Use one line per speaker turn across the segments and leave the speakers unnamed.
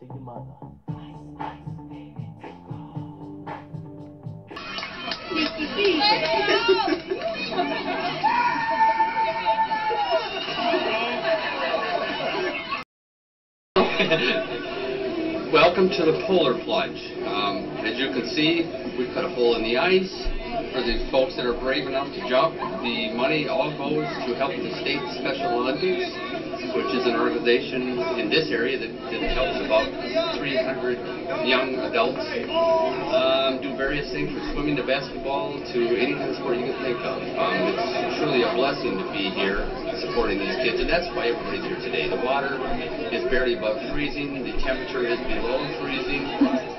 to your mother.
Welcome to the Polar Plunge. As you can see, we cut a hole in the ice for the folks that are brave enough to jump. The money all goes to help the state Special Olympics, which is an organization in this area that helps about 300 young adults do various things from swimming to basketball to any kind of sport you can think of. It's truly a blessing to be here supporting these kids, and that's why everybody's here today. The water is barely above freezing, the temperature is below freezing,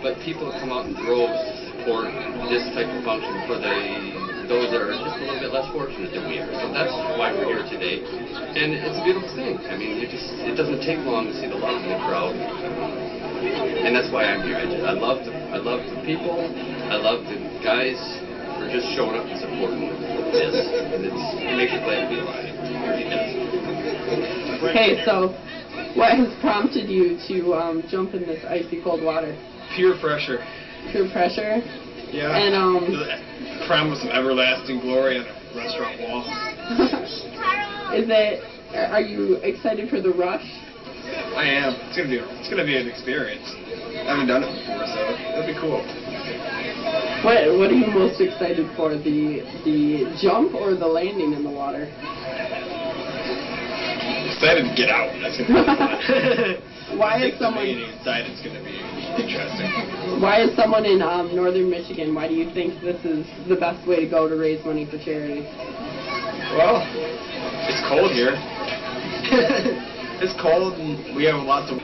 but people come out in droves to support this type of function for those that are just a little bit less fortunate than we are. So that's why we're here today, and it's a beautiful thing. I mean, it doesn't take long to see the love in the crowd, and that's why I'm here. I love the people. I love the guys for just showing up and supporting this, and it makes you glad to be alive. It really does.
Okay, so what has prompted you to jump in this icy cold water?
Peer pressure.
Peer pressure?
Yeah.
And
the promise of everlasting glory on a restaurant wall.
Are you excited for the rush?
I am. It's gonna be an experience. I haven't done it before, so it'll be cool.
What are you most excited for? The jump or the landing in the water?
Excited to get out. That's gonna be fun.
Why is someone
inside? It's gonna be interesting.
Why is someone in northern Michigan? Why do you think this is the best way to go to raise money for charity?
Well, it's cold here. It's cold, and we have lots of.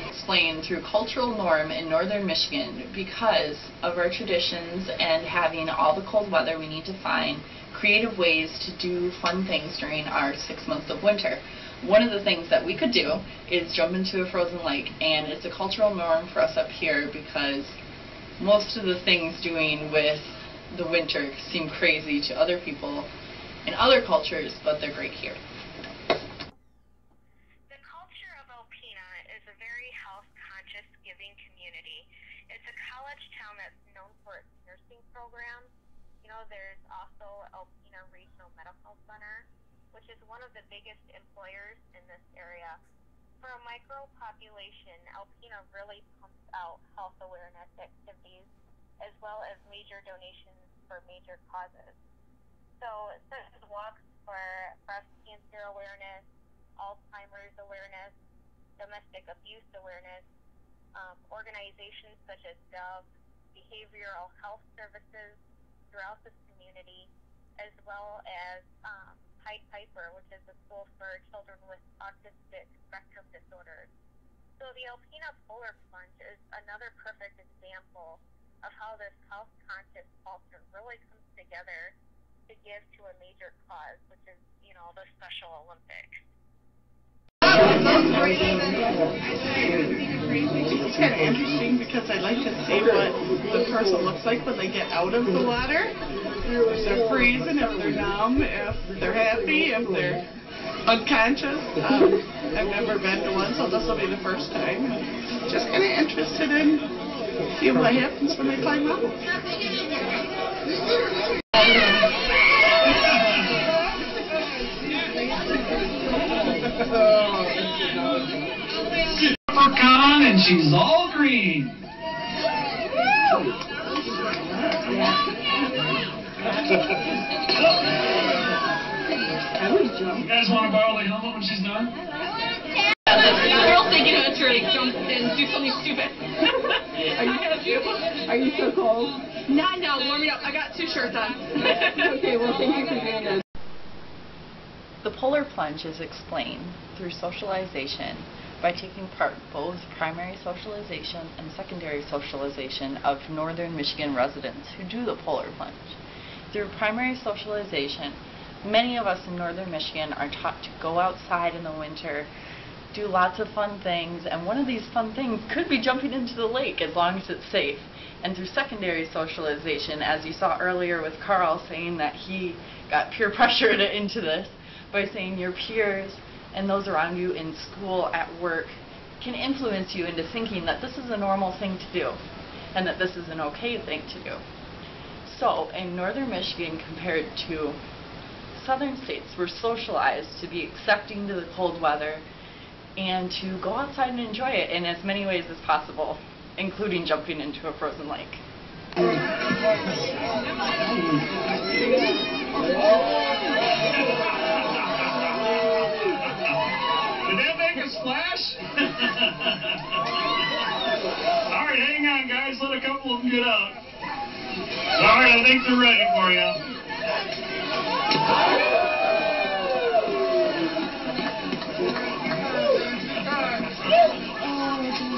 Explained through cultural norm in northern Michigan because of our traditions and having all the cold weather. We need to find creative ways to do fun things during our 6 months of winter. One of the things that we could do is jump into a frozen lake, and it's a cultural norm for us up here because most of the things doing with the winter seem crazy to other people in other cultures, but they're great here.
Is a very health-conscious, giving community. It's a college town that's known for its nursing programs. You know, there's also Alpena Regional Medical Center, which is one of the biggest employers in this area. For a micro population, Alpena really pumps out health awareness activities as well as major donations for major causes. So, such as walks for breast cancer awareness, Alzheimer's awareness, domestic abuse awareness, organizations such as Dove, behavioral health services throughout this community, as well as Pied Piper, which is a school for children with autistic spectrum disorders. So the Alpena Polar Plunge is another perfect example of how this health-conscious culture really comes together to give to a major cause, which is, you know, the Special Olympics.
It's kind of interesting because I like to see what the person looks like when they get out of the water. If they're freezing, if they're numb, if they're happy, if they're unconscious. I've never been to one, so this will be the first time. Just kind of interested in seeing what happens when they climb up.
On and she's all green. You guys want to borrow the helmet when she's done?
Girls thinking it's really jump and do something stupid.
Are you so cold?
No, warm me up. I got 2 shirts on.
Okay, well, thank you for doing this.
The Polar Plunge is explained through socialization by taking part both primary socialization and secondary socialization of northern Michigan residents who do the Polar Plunge. Through primary socialization, many of us in northern Michigan are taught to go outside in the winter, do lots of fun things, and one of these fun things could be jumping into the lake as long as it's safe. And through secondary socialization, as you saw earlier with Carl saying that he got peer pressured into this by saying your peers and those around you in school, at work, can influence you into thinking that this is a normal thing to do and that this is an okay thing to do. So in northern Michigan compared to southern states, we're socialized to be accepting to the cold weather and to go outside and enjoy it in as many ways as possible, including jumping into a frozen lake.
Did that make a splash? All right, hang on, guys. Let a couple of them get out. All right, I think they're ready for you.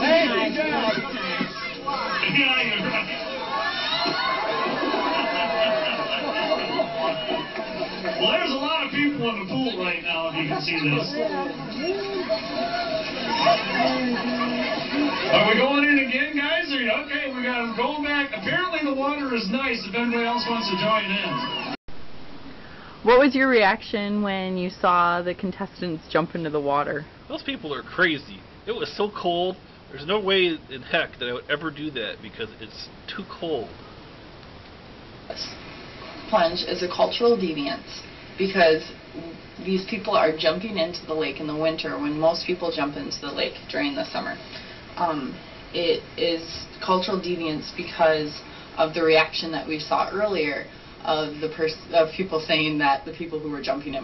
Hey, good job. Yeah, you're right. Well, there's a lot of people in the pool right now, if you can see this. Are we going in again, guys? Okay, we got them going back. Apparently the water is nice if anybody else wants to join in.
What was your reaction when you saw the contestants jump into the water?
Those people are crazy. It was so cold. There's no way in heck that I would ever do that because it's too cold.
Plunge is a cultural deviance because these people are jumping into the lake in the winter when most people jump into the lake during the summer. It is cultural deviance because of the reaction that we saw earlier of people saying that the people who were jumping in